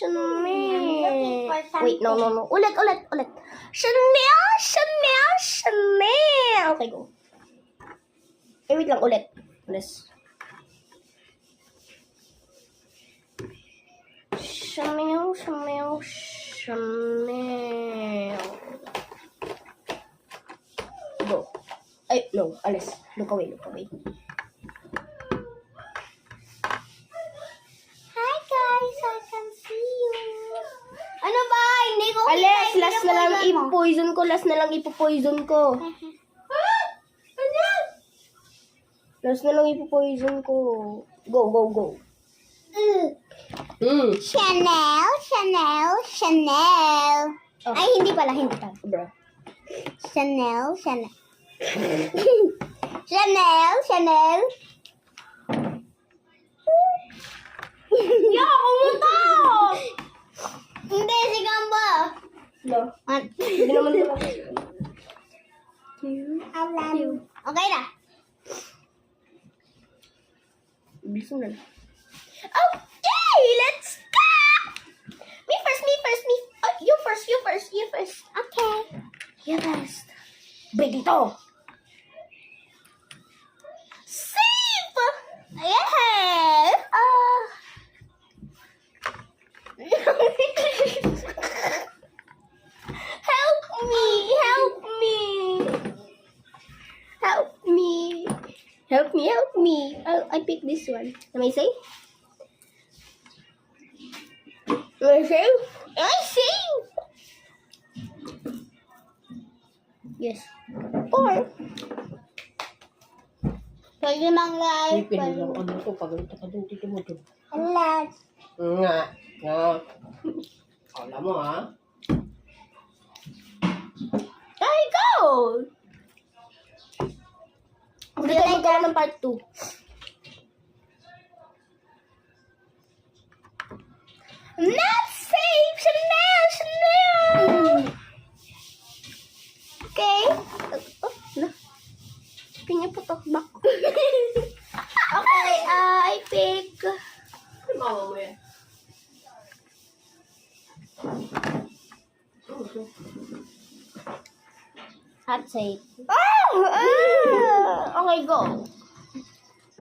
Chanel. Wait, no. Ulit. Chanel. Okay, go. Wait lang, ulit. Chanel. Go. Ay, no, alis. Look away. Hi guys, I can see you. Ano ba? Hindi ko Alis, last na lang ipo-poison ko. Last na lang ipo-poison ko. Go. Chanel. Oh. Ay, hindi pala. Bro. Chanel. Ya, kumunta! Hindi, si Gamba. No. Hindi naman ito. Okay na. Bilis mo na. Okay, let's start! Me first. You first. Okay. You first. Break dito. Safe! Yeah! Help me. I pick this one. Am I safe? Yes. Or, Pwede mang live. lang ano to. Pagalitan ka dun, tito mo dun. Alas. Nga. Alam mo, ha? Ay, go! Hindi tayo magkaroon ng part 2. Not safe! Chanel! Okay. Pinya po to. Back. Okay, I pick... Mama mo yan. Hot safe. Okay, go.